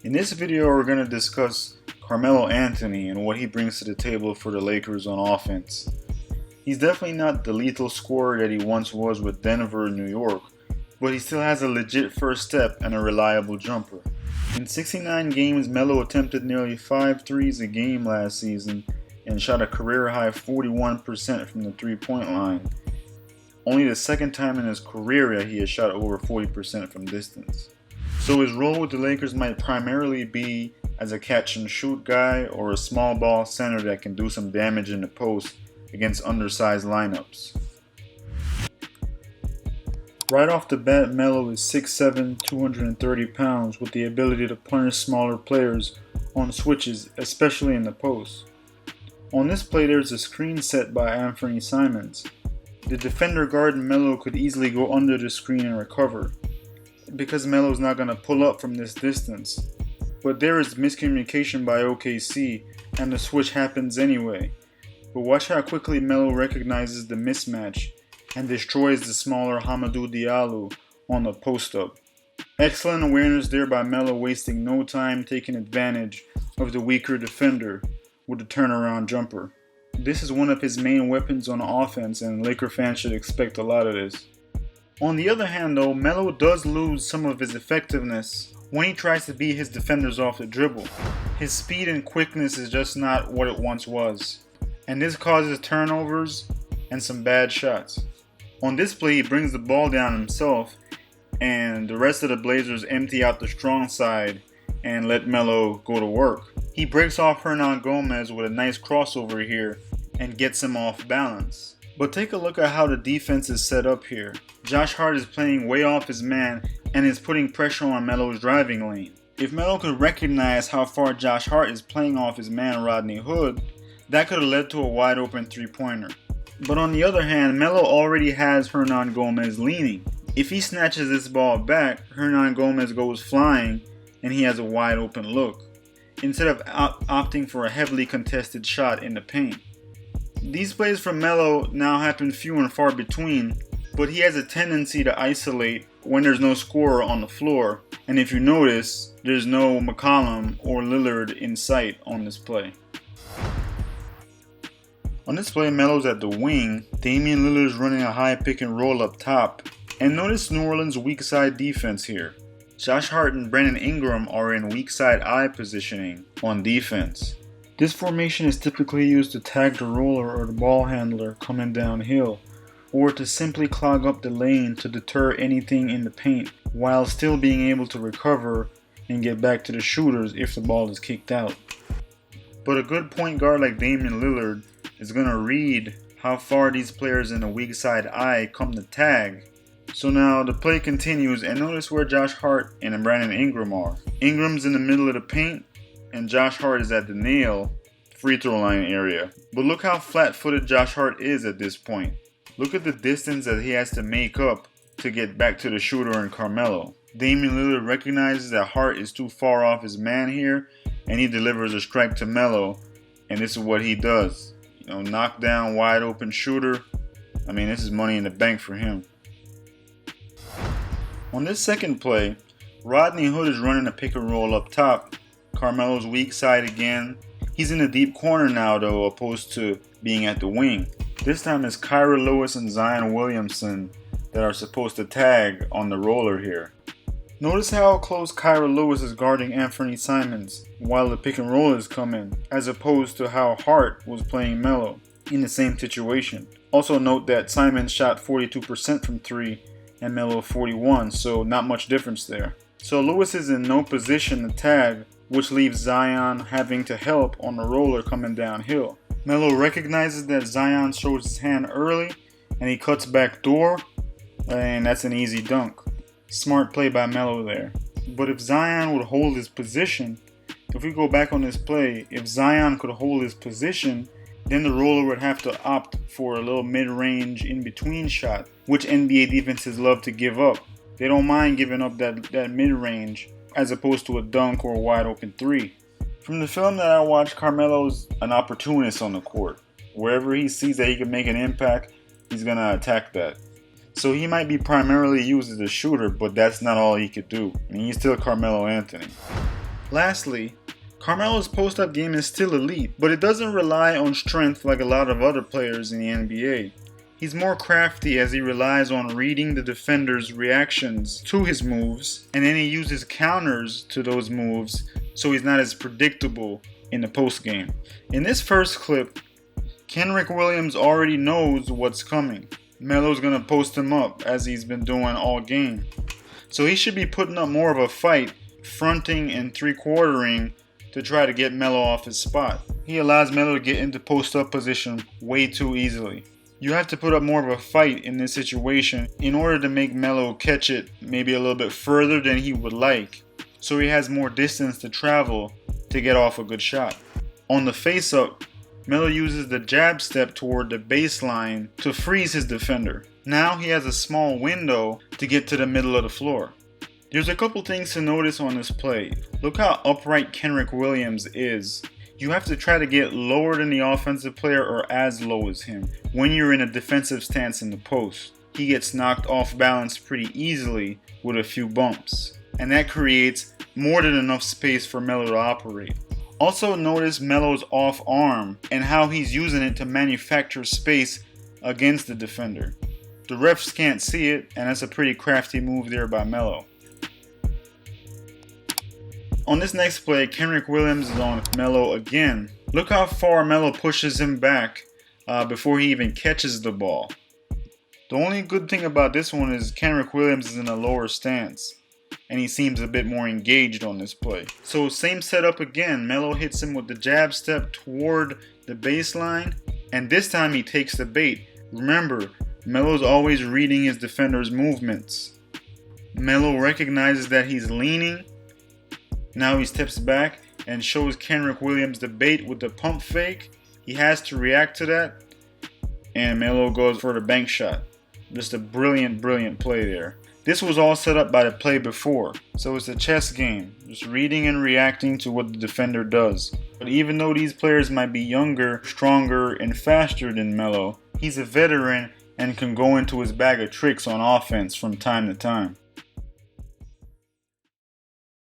In this video, we're going to discuss Carmelo Anthony and what he brings to the table for the Lakers on offense. He's definitely not the lethal scorer that he once was with Denver and New York, but he still has a legit first step and a reliable jumper. In 69 games, Melo attempted nearly 5 threes a game last season and shot a career-high 41% from the three-point line. Only the second time in his career that he has shot over 40% from distance. So his role with the Lakers might primarily be as a catch-and-shoot guy or a small ball center that can do some damage in the post against undersized lineups. Right off the bat, Melo is 6'7", 230 pounds with the ability to punish smaller players on switches, especially in the post. On this play, there's a screen set by Anthony Simons. The defender guarding Melo could easily go under the screen and recover, because Melo's not going to pull up from this distance. But there is miscommunication by OKC, and the switch happens anyway. But watch how quickly Melo recognizes the mismatch and destroys the smaller Hamidou Diallo on the post-up. Excellent awareness there by Melo, wasting no time taking advantage of the weaker defender with the turnaround jumper. This is one of his main weapons on offense, and Laker fans should expect a lot of this. On the other hand though, Melo does lose some of his effectiveness when he tries to beat his defenders off the dribble. His speed and quickness is just not what it once was, and this causes turnovers and some bad shots. On this play, he brings the ball down himself, and the rest of the Blazers empty out the strong side and let Melo go to work. He breaks off Hernangomez with a nice crossover here and gets him off balance. But take a look at how the defense is set up here. Josh Hart is playing way off his man and is putting pressure on Melo's driving lane. If Melo could recognize how far Josh Hart is playing off his man Rodney Hood, that could have led to a wide open three-pointer. But on the other hand, Melo already has Hernangomez leaning. If he snatches this ball back, Hernangomez goes flying and he has a wide open look, instead of opting for a heavily contested shot in the paint. These plays from Melo now happen few and far between, but he has a tendency to isolate when there's no scorer on the floor, and if you notice, there's no McCollum or Lillard in sight on this play. On this play, Melo's at the wing, Damian Lillard's running a high pick and roll up top, and notice New Orleans' weak side defense here. Josh Hart and Brandon Ingram are in weak side eye positioning on defense. This formation is typically used to tag the roller or the ball handler coming downhill, or to simply clog up the lane to deter anything in the paint, while still being able to recover and get back to the shooters if the ball is kicked out. But a good point guard like Damian Lillard is going to read how far these players in the weak side eye come to tag. So now the play continues, and notice where Josh Hart and Brandon Ingram are. Ingram's in the middle of the paint, and Josh Hart is at the nail free throw line area. But look how flat-footed Josh Hart is at this point. Look at the distance that he has to make up to get back to the shooter and Carmelo. Damian Lillard recognizes that Hart is too far off his man here, and he delivers a strike to Melo, and this is what he does. Knock down wide open shooter. This is money in the bank for him. On this second play, Rodney Hood is running a pick and roll up top. Carmelo's weak side again. He's in the deep corner now though, opposed to being at the wing. This time it's Kira Lewis and Zion Williamson that are supposed to tag on the roller here. Notice how close Kira Lewis is guarding Anthony Simons while the pick and roll is coming, as opposed to how Hart was playing Melo in the same situation. Also note that Simons shot 42% from 3 and Melo 41, so not much difference there. So Lewis is in no position to tag, which leaves Zion having to help on the roller coming downhill. Melo recognizes that Zion shows his hand early and he cuts back door, and that's an easy dunk. Smart play by Melo there. But if Zion would hold his position, if we go back on this play, if Zion could hold his position, then the roller would have to opt for a little mid-range in-between shot, which NBA defenses love to give up. They don't mind giving up that mid-range as opposed to a dunk or a wide-open three. From the film that I watched, Carmelo's an opportunist on the court. Wherever he sees that he can make an impact, he's going to attack that. So he might be primarily used as a shooter, but that's not all he could do. He's still Carmelo Anthony. Lastly, Carmelo's post-up game is still elite, but it doesn't rely on strength like a lot of other players in the NBA. He's more crafty as he relies on reading the defender's reactions to his moves, and then he uses counters to those moves so he's not as predictable in the post game. In this first clip, Kenrich Williams already knows what's coming. Melo's going to post him up as he's been doing all game. So he should be putting up more of a fight, fronting and three-quartering to try to get Melo off his spot. He allows Melo to get into post-up position way too easily. You have to put up more of a fight in this situation in order to make Melo catch it maybe a little bit further than he would like, so he has more distance to travel to get off a good shot. On the face-up, Melo uses the jab step toward the baseline to freeze his defender. Now he has a small window to get to the middle of the floor. There's a couple things to notice on this play. Look how upright Kenrich Williams is. You have to try to get lower than the offensive player or as low as him when you're in a defensive stance in the post. He gets knocked off balance pretty easily with a few bumps, and that creates more than enough space for Melo to operate. Also notice Melo's off arm and how he's using it to manufacture space against the defender. The refs can't see it, and that's a pretty crafty move there by Melo. On this next play, Kenrich Williams is on Melo again. Look how far Melo pushes him back before he even catches the ball. The only good thing about this one is Kenrich Williams is in a lower stance, and he seems a bit more engaged on this play. So same setup again. Melo hits him with the jab step toward the baseline, and this time he takes the bait. Remember, Melo's always reading his defender's movements. Melo recognizes that he's leaning. Now he steps back and shows Kenrich Williams the bait with the pump fake. He has to react to that, and Melo goes for the bank shot. Just a brilliant play there. This was all set up by the play before, so it's a chess game, just reading and reacting to what the defender does. But even though these players might be younger, stronger, and faster than Melo, he's a veteran and can go into his bag of tricks on offense from time to time.